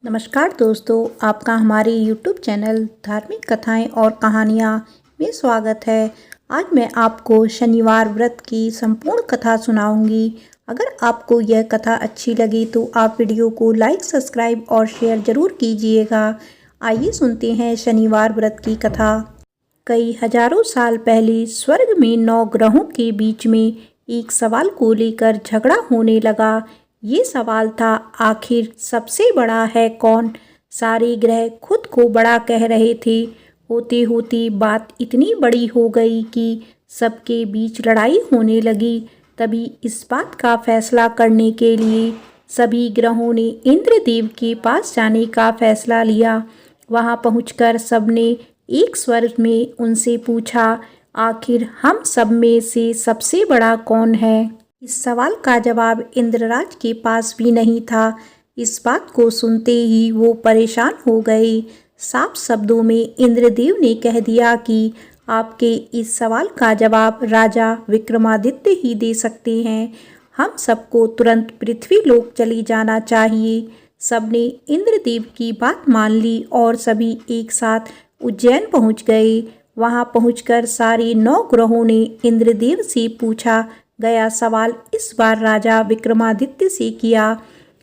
नमस्कार दोस्तों, आपका हमारे YouTube चैनल धार्मिक कथाएं और कहानियाँ में स्वागत है। आज मैं आपको शनिवार व्रत की संपूर्ण कथा सुनाऊंगी। अगर आपको यह कथा अच्छी लगी तो आप वीडियो को लाइक, सब्सक्राइब और शेयर ज़रूर कीजिएगा। आइए सुनते हैं शनिवार व्रत की कथा। कई हजारों साल पहले स्वर्ग में 9 ग्रहों के बीच में एक सवाल को लेकर झगड़ा होने लगा। ये सवाल था, आखिर सबसे बड़ा है कौन। सारे ग्रह खुद को बड़ा कह रहे थे। होते होते बात इतनी बड़ी हो गई कि सबके बीच लड़ाई होने लगी। तभी इस बात का फैसला करने के लिए सभी ग्रहों ने इंद्रदेव के पास जाने का फैसला लिया। वहां पहुंचकर सबने एक स्वर में उनसे पूछा, आखिर हम सब में से सबसे बड़ा कौन है। इस सवाल का जवाब इंद्रराज के पास भी नहीं था। इस बात को सुनते ही वो परेशान हो गए। साफ शब्दों में इंद्रदेव ने कह दिया कि आपके इस सवाल का जवाब राजा विक्रमादित्य ही दे सकते हैं। हम सबको तुरंत पृथ्वी लोक चली जाना चाहिए। सबने इंद्रदेव की बात मान ली और सभी एक साथ उज्जैन पहुंच गए। वहां पहुंचकर सारे 9 ग्रहों ने इंद्रदेव से पूछा गया सवाल इस बार राजा विक्रमादित्य से किया।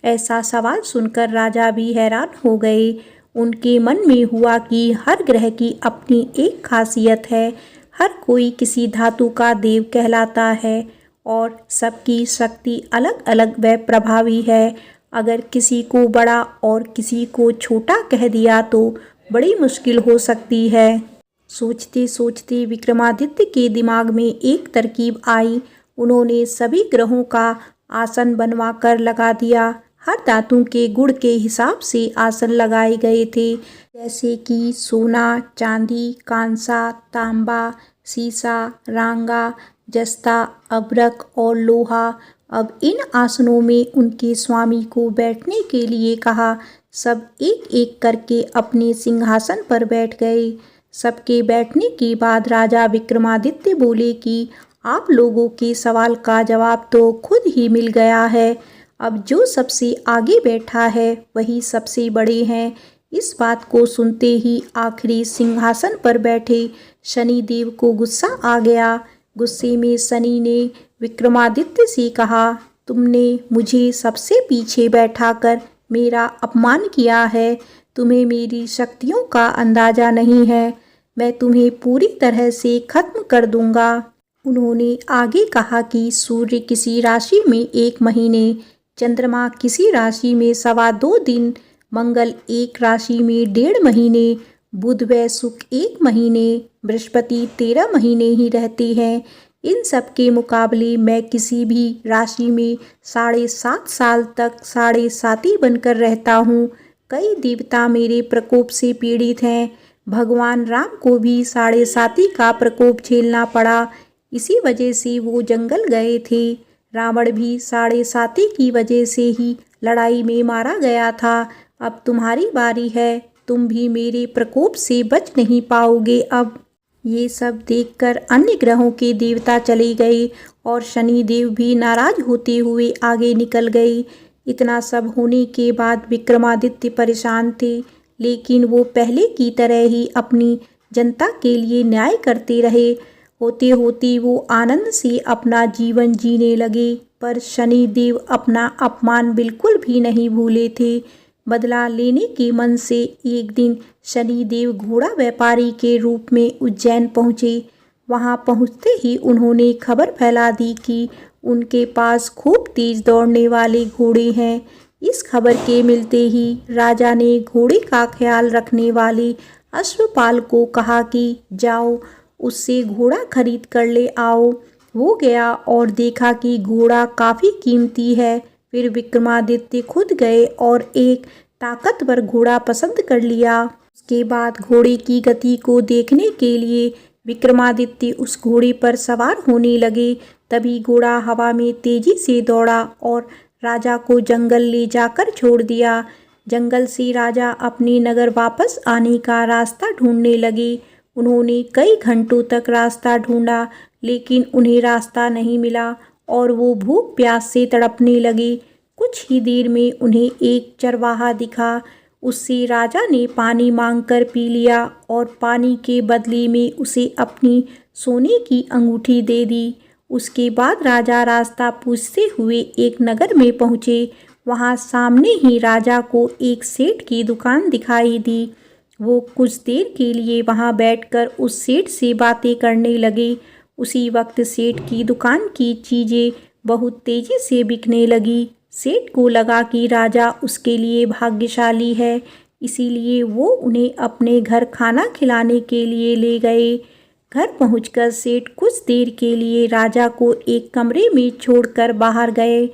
ऐसा सवाल सुनकर राजा भी हैरान हो गए। उनके मन में हुआ कि हर ग्रह की अपनी एक खासियत है। हर कोई किसी धातु का देव कहलाता है और सबकी शक्ति अलग अलग व प्रभावी है। अगर किसी को बड़ा और किसी को छोटा कह दिया तो बड़ी मुश्किल हो सकती है। सोचते सोचते विक्रमादित्य के दिमाग में एक तरकीब आई। उन्होंने सभी ग्रहों का आसन बनवा कर लगा दिया। हर धातु के गुण के हिसाब से आसन लगाए गए थे, जैसे कि सोना, चांदी, कांसा, तांबा, सीसा, रांगा, जस्ता, अभ्रक और लोहा। अब इन आसनों में उनके स्वामी को बैठने के लिए कहा। सब एक एक करके अपने सिंहासन पर बैठ गए। सबके बैठने के बाद राजा विक्रमादित्य बोले कि आप लोगों के सवाल का जवाब तो खुद ही मिल गया है। अब जो सबसे आगे बैठा है वही सबसे बड़े हैं। इस बात को सुनते ही आखिरी सिंहासन पर बैठे शनिदेव को गुस्सा आ गया। गुस्से में शनि ने विक्रमादित्य से कहा, तुमने मुझे सबसे पीछे बैठाकर मेरा अपमान किया है। तुम्हें मेरी शक्तियों का अंदाजा नहीं है। मैं तुम्हें पूरी तरह से खत्म कर दूंगा। उन्होंने आगे कहा कि सूर्य किसी राशि में 1 महीने, चंद्रमा किसी राशि में 2.25 दिन, मंगल एक राशि में 1.5 महीने, बुध व शुक्र 1 महीने, बृहस्पति 13 महीने ही रहते हैं। इन सब के मुकाबले मैं किसी भी राशि में 7.5 साल तक 7.5 बनकर रहता हूँ। कई देवता मेरे प्रकोप से पीड़ित हैं। भगवान राम को भी 7.5 का प्रकोप झेलना पड़ा। इसी वजह से वो जंगल गए थे। रावण भी 7.5 की वजह से ही लड़ाई में मारा गया था। अब तुम्हारी बारी है। तुम भी मेरे प्रकोप से बच नहीं पाओगे। अब ये सब देखकर अन्य ग्रहों के देवता चले गए और शनिदेव भी नाराज होते हुए आगे निकल गए। इतना सब होने के बाद विक्रमादित्य परेशान थे, लेकिन वो पहले की तरह ही अपनी जनता के लिए न्याय करते रहे। होते होते वो आनंद से अपना जीवन जीने लगे। पर शनिदेव अपना अपमान बिल्कुल भी नहीं भूले थे। बदला लेने के मन से एक दिन शनिदेव घोड़ा व्यापारी के रूप में उज्जैन पहुँचे। वहाँ पहुँचते ही उन्होंने खबर फैला दी कि उनके पास खूब तेज दौड़ने वाले घोड़े हैं। इस खबर के मिलते ही राजा ने घोड़े का ख्याल रखने वाले अश्वपाल को कहा कि जाओ उससे घोड़ा खरीद कर ले आओ। वो गया और देखा कि घोड़ा काफ़ी कीमती है। फिर विक्रमादित्य खुद गए और एक ताकतवर घोड़ा पसंद कर लिया। उसके बाद घोड़े की गति को देखने के लिए विक्रमादित्य उस घोड़े पर सवार होने लगे। तभी घोड़ा हवा में तेजी से दौड़ा और राजा को जंगल ले जाकर छोड़ दिया। जंगल से राजा अपने नगर वापस आने का रास्ता ढूंढने लगे। उन्होंने कई घंटों तक रास्ता ढूंढा, लेकिन उन्हें रास्ता नहीं मिला और वो भूख प्यास से तड़पने लगे। कुछ ही देर में उन्हें एक चरवाहा दिखा। उससे राजा ने पानी मांगकर पी लिया और पानी के बदले में उसे अपनी सोने की अंगूठी दे दी। उसके बाद राजा रास्ता पूछते हुए एक नगर में पहुँचे। वहाँ सामने ही राजा को एक सेठ की दुकान दिखाई दी। वो कुछ देर के लिए वहाँ बैठकर उस सेठ से बातें करने लगे। उसी वक्त सेठ की दुकान की चीज़ें बहुत तेज़ी से बिकने लगी। सेठ को लगा कि राजा उसके लिए भाग्यशाली है, इसीलिए वो उन्हें अपने घर खाना खिलाने के लिए ले गए। घर पहुंचकर सेठ कुछ देर के लिए राजा को एक कमरे में छोड़कर बाहर गए।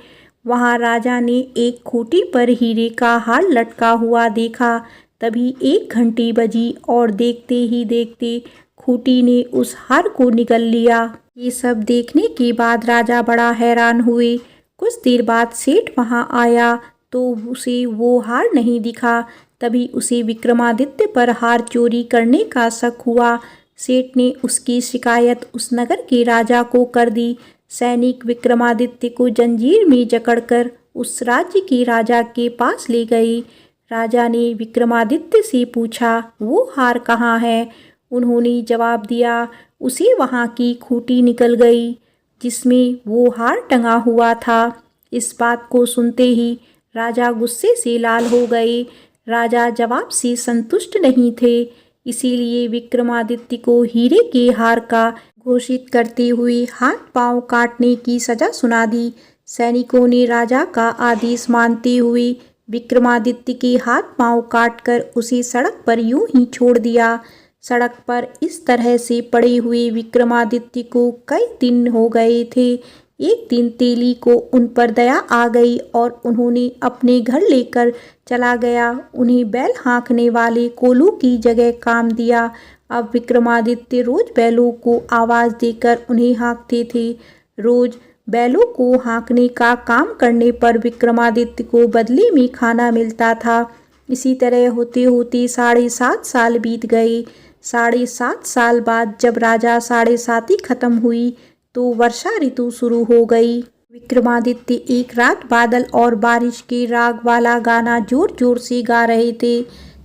वहां राजा ने एक खूंटी पर हीरे का हार लटका हुआ देखा। तभी एक घंटी बजी और देखते ही देखते खूंटी ने उस हार को निगल लिया। ये सब देखने के बाद राजा बड़ा हैरान हुए। कुछ देर बाद सेठ वहां आया तो उसे वो हार नहीं दिखा। तभी उसे विक्रमादित्य पर हार चोरी करने का शक हुआ। सेठ ने उसकी शिकायत उस नगर के राजा को कर दी। सैनिक विक्रमादित्य को जंजीर में जकड़कर उस राज्य के राजा के पास ले गए। राजा ने विक्रमादित्य से पूछा, वो हार कहाँ है? उन्होंने जवाब दिया, उसे वहाँ की खूंटी निकल गई जिसमें वो हार टंगा हुआ था। इस बात को सुनते ही राजा गुस्से से लाल हो गए। राजा जवाब से संतुष्ट नहीं थे, इसीलिए विक्रमादित्य को हीरे के हार का घोषित करते हुए हाथ पांव काटने की सजा सुना दी। सैनिकों ने राजा का आदेश मानते हुए विक्रमादित्य के हाथ पांव काटकर उसे सड़क पर यूं ही छोड़ दिया। सड़क पर इस तरह से पड़े हुए विक्रमादित्य को कई दिन हो गए थे। एक दिन तेली को उन पर दया आ गई और उन्होंने अपने घर लेकर चला गया। उन्हें बैल हाँकने वाले कोलू की जगह काम दिया। अब विक्रमादित्य रोज बैलों को आवाज़ देकर उन्हें हाँकते थे। रोज बैलों को हाँकने का काम करने पर विक्रमादित्य को बदले में खाना मिलता था। इसी तरह होते होते 7.5 साल बीत गए। 7.5 साल बाद जब राजा 7.5 खत्म हुई तो वर्षा ऋतु शुरू हो गई। विक्रमादित्य एक रात बादल और बारिश के राग वाला गाना जोर जोर से गा रहे थे।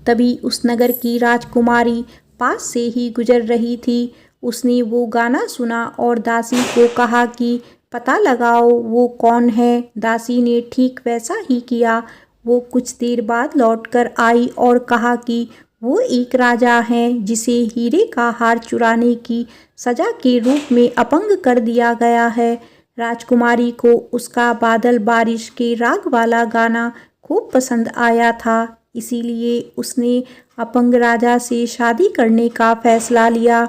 तभी उस नगर की राजकुमारी पास से ही गुजर रही थी। उसने वो गाना सुना और दासी को कहा कि पता लगाओ वो कौन है। दासी ने ठीक वैसा ही किया। वो कुछ देर बाद लौटकर आई और कहा कि वो एक राजा हैं जिसे हीरे का हार चुराने की सजा के रूप में अपंग कर दिया गया है। राजकुमारी को उसका बादल बारिश के राग वाला गाना खूब पसंद आया था, इसीलिए उसने अपंग राजा से शादी करने का फैसला लिया।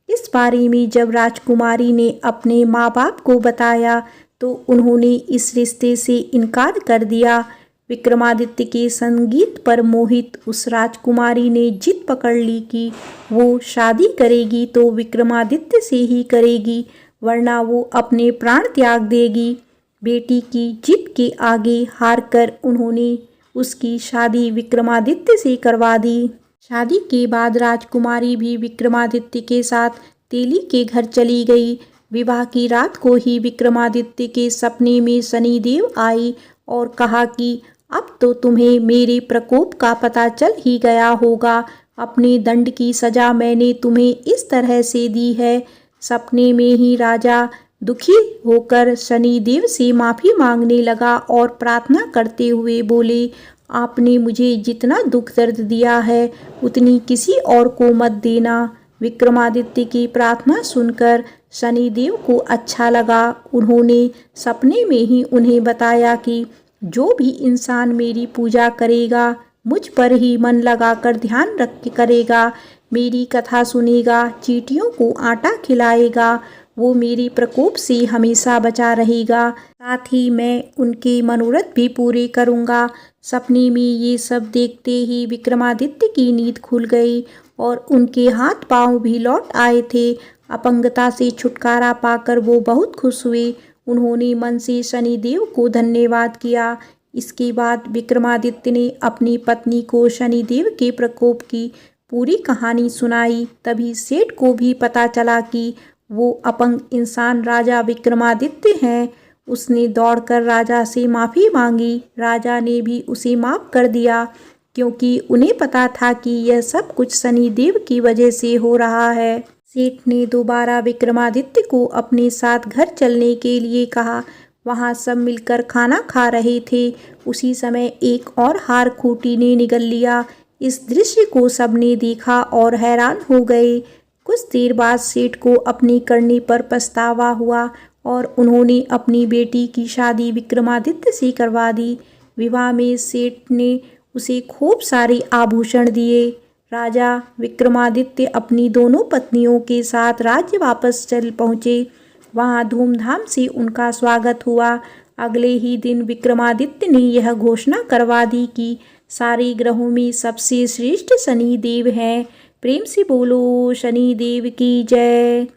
इस बारे में जब राजकुमारी ने अपने माँ बाप को बताया तो उन्होंने इस रिश्ते से इनकार कर दिया। विक्रमादित्य के संगीत पर मोहित उस राजकुमारी ने जिद पकड़ ली कि वो शादी करेगी तो विक्रमादित्य से ही करेगी, वरना वो अपने प्राण त्याग देगी। बेटी की जिद के आगे हारकर उन्होंने उसकी शादी विक्रमादित्य से करवा दी। शादी के बाद राजकुमारी भी विक्रमादित्य के साथ तेली के घर चली गई। विवाह की रात को ही विक्रमादित्य के सपने में शनिदेव आई और कहा कि अब तो तुम्हें मेरे प्रकोप का पता चल ही गया होगा। अपने दंड की सजा मैंने तुम्हें इस तरह से दी है। सपने में ही राजा दुखी होकर शनिदेव से माफ़ी मांगने लगा और प्रार्थना करते हुए बोले, आपने मुझे जितना दुख दर्द दिया है उतनी किसी और को मत देना। विक्रमादित्य की प्रार्थना सुनकर शनिदेव को अच्छा लगा। उन्होंने सपने में ही उन्हें बताया कि जो भी इंसान मेरी पूजा करेगा, मुझ पर ही मन लगाकर ध्यान रख के करेगा, मेरी कथा सुनेगा, चींटियों को आटा खिलाएगा, वो मेरे प्रकोप से हमेशा बचा रहेगा। साथ ही मैं उनके मनोरथ भी पूरे करूँगा। सपने में ये सब देखते ही विक्रमादित्य की नींद खुल गई और उनके हाथ पांव भी लौट आए थे। अपंगता से छुटकारा पाकर वो बहुत खुश हुए। उन्होंने मन से शनिदेव को धन्यवाद किया। इसके बाद विक्रमादित्य ने अपनी पत्नी को शनिदेव के प्रकोप की पूरी कहानी सुनाई। तभी सेठ को भी पता चला कि वो अपंग इंसान राजा विक्रमादित्य हैं। उसने दौड़कर राजा से माफ़ी मांगी। राजा ने भी उसे माफ़ कर दिया। क्योंकि उन्हें पता था कि यह सब कुछ शनिदेव की वजह से हो रहा है। सेठ ने दोबारा विक्रमादित्य को अपने साथ घर चलने के लिए कहा। वहाँ सब मिलकर खाना खा रहे थे। उसी समय एक और हार खूंटी ने निगल लिया। इस दृश्य को सबने देखा और हैरान हो गए। कुछ देर बाद सेठ को अपनी करनी पर पछतावा हुआ और उन्होंने अपनी बेटी की शादी विक्रमादित्य से करवा दी। विवाह में सेठ ने उसे खूब सारे आभूषण दिए। राजा विक्रमादित्य अपनी दोनों पत्नियों के साथ राज्य वापस चल पहुँचे। वहाँ धूमधाम से उनका स्वागत हुआ। अगले ही दिन विक्रमादित्य ने यह घोषणा करवा दी कि सारे ग्रहों में सबसे श्रेष्ठ शनिदेव हैं। प्रेम से बोलो शनिदेव की जय।